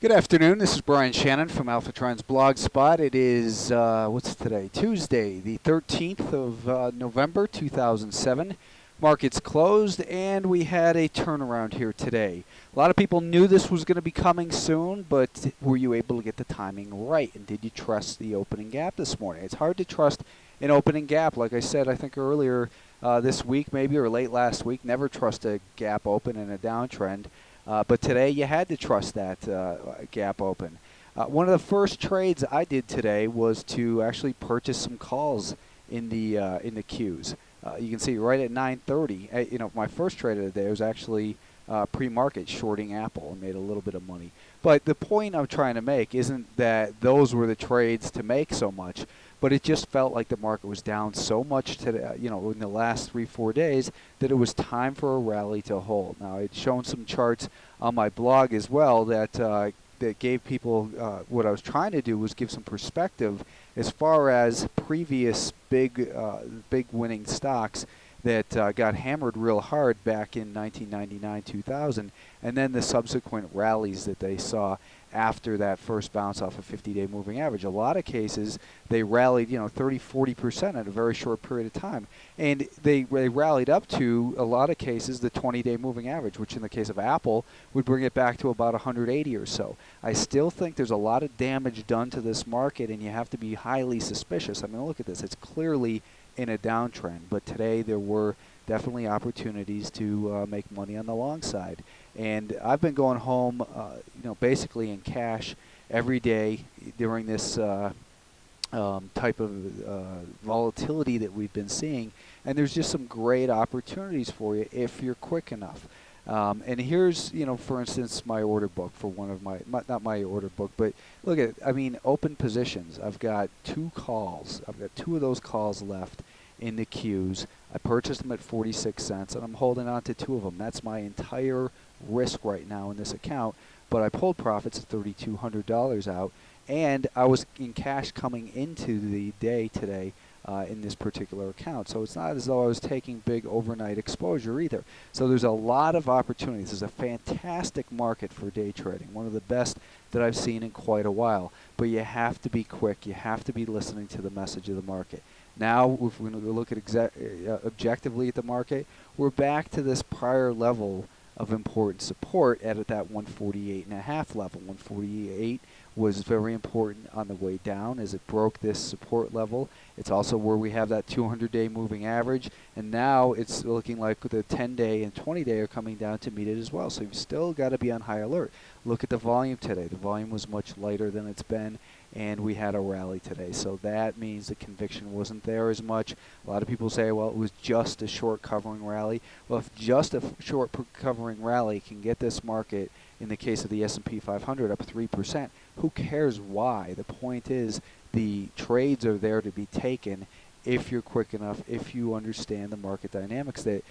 Good afternoon. This is Brian Shannon from AlphaTrend's Blogspot. It is, what's today? Tuesday, the 13th of November, 2007. Markets closed, and we had a turnaround here today. A lot of people knew this was going to be coming soon, but were you able to get the timing right? And did you trust the opening gap this morning? It's hard to trust an opening gap. Like I said, I think earlier this week maybe, or late last week, never trust a gap open in a downtrend. But today you had to trust that gap open. One of the first trades I did today was to actually purchase some calls in the queues. You can see right at 9:30. My first trade of the day was actually pre-market shorting Apple and made a little bit of money. But the point I'm trying to make isn't that those were the trades to make so much, but it just felt like the market was down so much today, in the last 3-4 days, that it was time for a rally to hold. Now, I'd shown some charts on my blog as well that gave people what I was trying to do was give some perspective as far as previous big winning stocks that got hammered real hard back in 1999, 2000, and then the subsequent rallies that they saw after that first bounce off a 50-day moving average. A lot of cases, they rallied, 30, 40% in a very short period of time. And they rallied up to, a lot of cases, the 20-day moving average, which in the case of Apple would bring it back to about 180 or so. I still think there's a lot of damage done to this market, and you have to be highly suspicious. I mean, look at this. It's clearly in a downtrend, but today there were definitely opportunities to make money on the long side. And I've been going home, basically in cash every day during this type of volatility that we've been seeing. And there's just some great opportunities for you if you're quick enough. And here's, for instance, my order book for one of not my order book, but look at, open positions. I've got 2 calls. I've got 2 of those calls left in the queues. I purchased them at 46 cents, and I'm holding on to 2 of them. That's my entire risk right now in this account, but I pulled profits of $3,200 out, and I was in cash coming into the day today in this particular account. So it's not as though I was taking big overnight exposure either. So there's a lot of opportunities. This is a fantastic market for day trading, one of the best that I've seen in quite a while. But you have to be quick. You have to be listening to the message of the market. Now, if we're going to look at objectively at the market, we're back to this prior level of important support at that 148.5 level. 148 was very important on the way down as it broke this support level. It's also where we have that 200-day moving average, and now it's looking like the 10-day and 20-day are coming down to meet it as well. So you've still got to be on high alert. Look at the volume today. The volume was much lighter than it's been, and we had a rally today. So that means the conviction wasn't there as much. A lot of people say, well, it was just a short covering rally. Well, if just a short covering rally can get this market, in the case of the SP 500, up 3%, who cares why? The point is the trades are there to be taken if you're quick enough, if you understand the market dynamics. The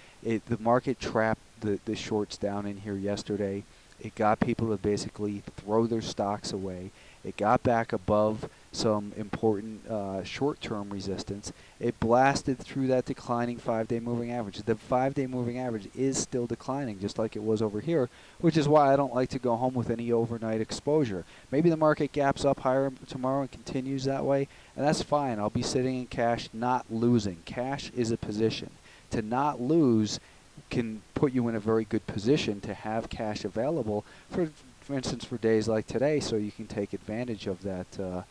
market trapped the shorts down in here yesterday. It got people to basically throw their stocks away. It got back above some important short-term resistance. It blasted through that declining 5-day moving average. The 5-day moving average is still declining, just like it was over here, which is why I don't like to go home with any overnight exposure. Maybe the market gaps up higher tomorrow and continues that way, and that's fine. I'll be sitting in cash, not losing. Cash is a position. To not lose can put you in a very good position to have cash available for instance, for days like today, so you can take advantage of that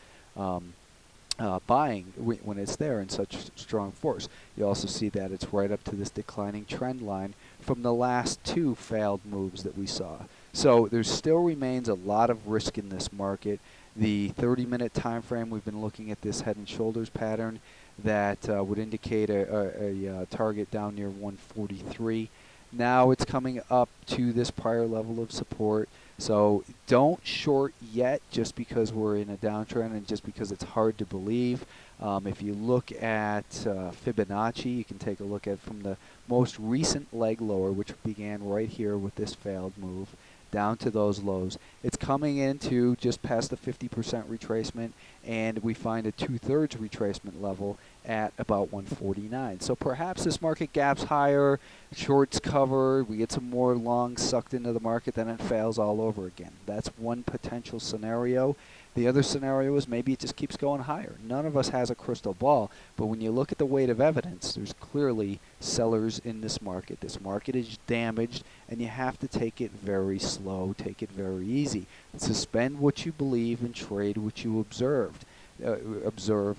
buying when it's there in such strong force. You also see that it's right up to this declining trend line from the last 2 failed moves that we saw. So there still remains a lot of risk in this market. The 30-minute time frame, we've been looking at this head and shoulders pattern that would indicate a target down near 143. Now it's coming up to this prior level of support. So don't short yet just because we're in a downtrend and just because it's hard to believe. If you look at Fibonacci, you can take a look at from the most recent leg lower, which began right here with this failed move. down to those lows. It's coming into just past the 50% retracement, and we find a 2/3 retracement level at about 149. So perhaps this market gaps higher, shorts cover, we get some more longs sucked into the market, then it fails all over again. That's one potential scenario. The other scenario is maybe it just keeps going higher. None of us has a crystal ball, but when you look at the weight of evidence, there's clearly sellers in this market. This market is damaged, and you have to take it very slow, take it very easy. Suspend what you believe and trade what you observe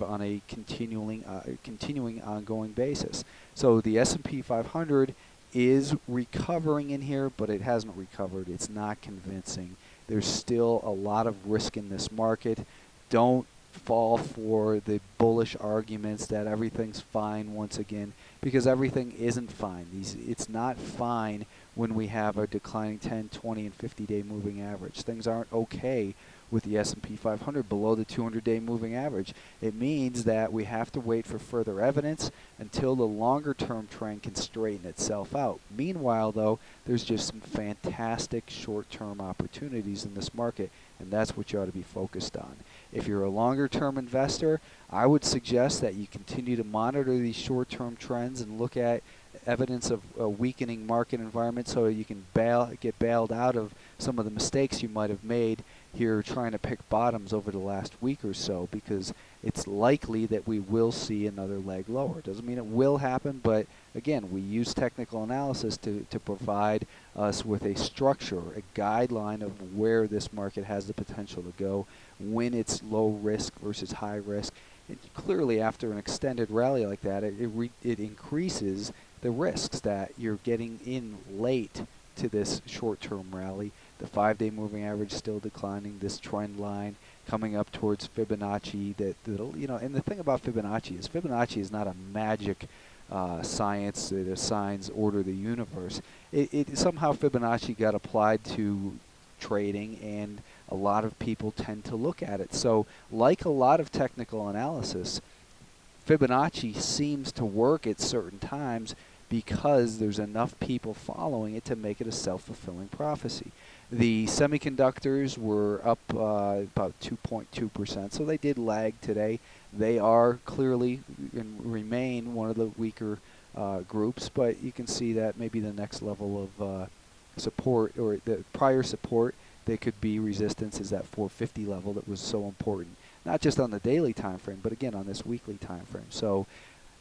on a continuing ongoing basis. So the S&P 500 is recovering in here, but it hasn't recovered. It's not convincing. There's still a lot of risk in this market. Don't fall for the bullish arguments that everything's fine once again, because everything isn't fine. It's not fine when we have a declining 10, 20, and 50-day moving average. Things aren't okay with the S&P 500 below the 200-day moving average. It means that we have to wait for further evidence until the longer-term trend can straighten itself out. Meanwhile, though, there's just some fantastic short-term opportunities in this market, and that's what you ought to be focused on. If you're a longer-term investor, I would suggest that you continue to monitor these short-term trends and look at evidence of a weakening market environment so you can get bailed out of some of the mistakes you might have made here trying to pick bottoms over the last week or so, because it's likely that we will see another leg lower. Doesn't mean it will happen, but again, we use technical analysis to provide us with a structure, a guideline of where this market has the potential to go when it's low risk versus high risk. And clearly, after an extended rally like that, it increases the risks that you're getting in late to this short-term rally. The 5-day moving average still declining. This trend line coming up towards Fibonacci. And the thing about Fibonacci is not a magic science that assigns order the universe. Somehow Fibonacci got applied to trading, and a lot of people tend to look at it. So, like a lot of technical analysis, Fibonacci seems to work at certain times because there's enough people following it to make it a self-fulfilling prophecy. The semiconductors were up about 2.2%, so they did lag today. They are clearly and remain one of the weaker groups, but you can see that maybe the next level of support, or the prior support, they could be resistance, is that 450 level that was so important, not just on the daily time frame, but again on this weekly time frame. So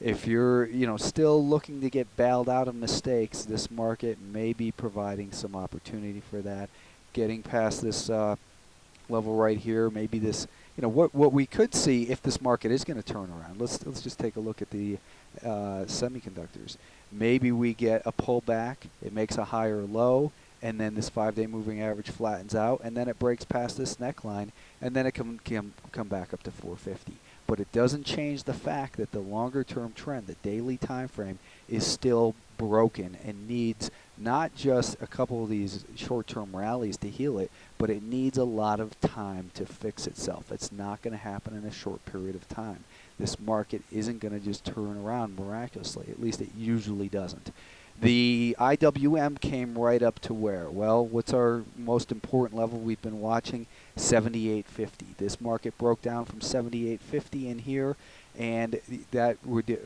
if you're still looking to get bailed out of mistakes, this market may be providing some opportunity for that. Getting past this level right here, maybe this, what we could see if this market is going to turn around. Let's just take a look at the semiconductors. Maybe we get a pullback, it makes a higher low, and then this 5-day moving average flattens out, and then it breaks past this neckline, and then it can come back up to 450. But it doesn't change the fact that the longer-term trend, the daily time frame, is still broken and needs not just a couple of these short-term rallies to heal it, but it needs a lot of time to fix itself. It's not going to happen in a short period of time. This market isn't going to just turn around miraculously. At least it usually doesn't. The IWM came right up to where? Well, what's our most important level we've been watching? 78.50. This market broke down from 78.50 in here, and that would,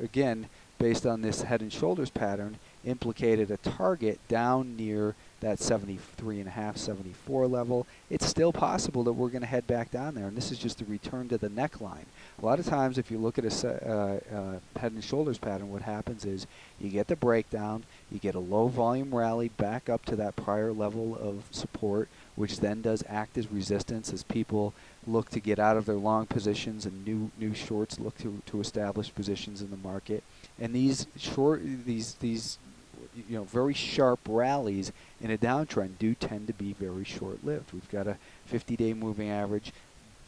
again, based on this head and shoulders pattern, implicated a target down near that 73.5, 74 level. It's still possible that we're going to head back down there, and this is just a return to the neckline. A lot of times, if you look at a head and shoulders pattern, what happens is you get the breakdown, you get a low volume rally back up to that prior level of support, which then does act as resistance as people look to get out of their long positions and new shorts look to establish positions in the market. And these very sharp rallies in a downtrend do tend to be very short-lived. We've got a 50-day moving average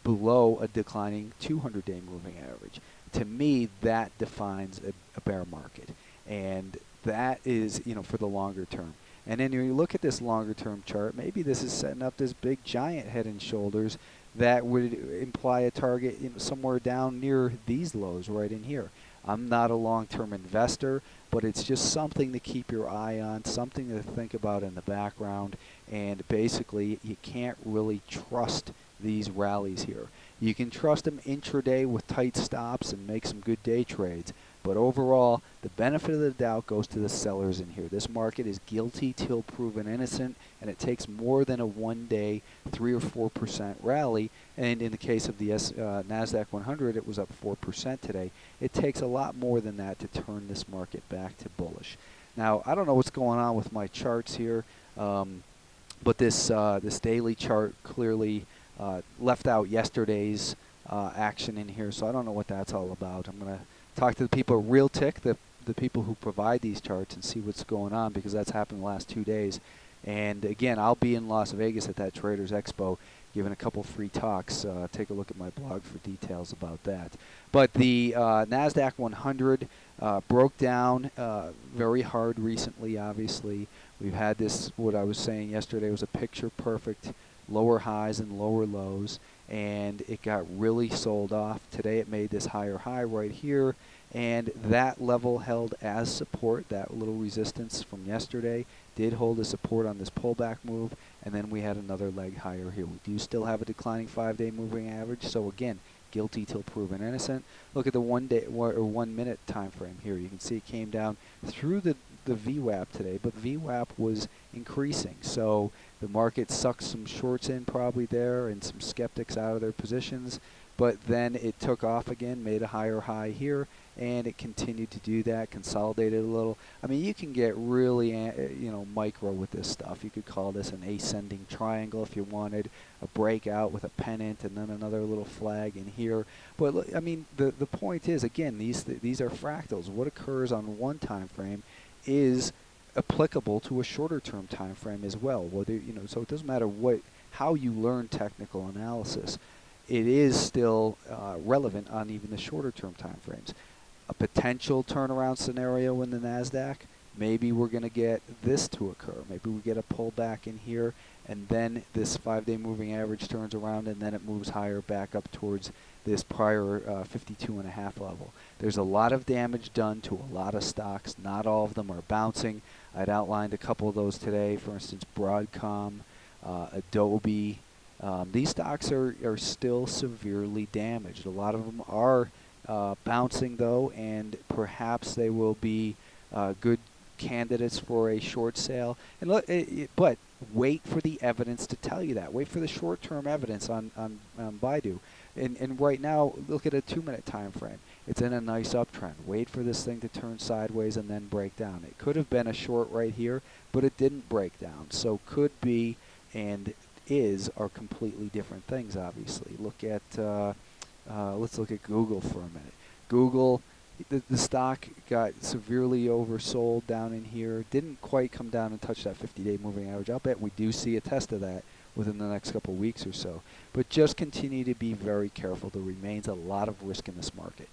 below a declining 200-day moving average. To me, that defines a bear market, and that is for the longer term. And then when you look at this longer term chart, maybe this is setting up this big giant head and shoulders that would imply a target somewhere down near these lows right in here. I'm not a long-term investor, but it's just something to keep your eye on, something to think about in the background. And basically, you can't really trust these rallies here. You can trust them intraday with tight stops and make some good day trades. But overall, the benefit of the doubt goes to the sellers in here. This market is guilty till proven innocent, and it takes more than a one-day 3 or 4% rally. And in the case of the Nasdaq 100, it was up 4% today. It takes a lot more than that to turn this market back to bullish. Now, I don't know what's going on with my charts here, but this daily chart clearly left out yesterday's action in here, so I don't know what that's all about. I'm going to talk to the people at Realtick, the people who provide these charts, and see what's going on, because that's happened the last 2 days. And again, I'll be in Las Vegas at that Traders Expo giving a couple free talks. Take a look at my blog for details about that. But the Nasdaq 100 broke down very hard recently, obviously. We've had this, what I was saying yesterday was a picture perfect lower highs and lower lows, and it got really sold off. Today it made this higher high right here, and that level held as support. That little resistance from yesterday did hold as support on this pullback move, and then we had another leg higher here. We do still have a declining 5-day moving average, so again, guilty till proven innocent. Look at the 1 day or 1 minute time frame here. You can see it came down through the VWAP today, but VWAP was increasing, so the market sucked some shorts in probably there and some skeptics out of their positions, but then it took off again, made a higher high here, and it continued to do that, consolidated a little. I mean, you can get really micro with this stuff. You could call this an ascending triangle if you wanted, a breakout with a pennant and then another little flag in here. But look, I mean, the point is, again, these are fractals. What occurs on one time frame is applicable to a shorter term time frame as well. Whether so it doesn't matter how you learn technical analysis, it is still relevant on even the shorter term time frames. A potential turnaround scenario in the Nasdaq, maybe we're going to get this to occur. Maybe we get a pullback in here, and then this 5-day moving average turns around, and then it moves higher back up towards this prior 52.5 level. There's a lot of damage done to a lot of stocks. Not all of them are bouncing. I'd outlined a couple of those today. For instance, Broadcom, Adobe. These stocks are still severely damaged. A lot of them are bouncing though, and perhaps they will be good candidates for a short sale. And look, but wait for the evidence to tell you that. Wait for the short-term evidence on Baidu. And right now, look at a 2-minute time frame. It's in a nice uptrend. Wait for this thing to turn sideways and then break down. It could have been a short right here, but it didn't break down. So could be and are completely different things, obviously. Look at let's look at Google for a minute. Google, the stock got severely oversold down in here. Didn't quite come down and touch that 50-day moving average. I'll bet we do see a test of that within the next couple weeks or so. But just continue to be very careful. There remains a lot of risk in this market.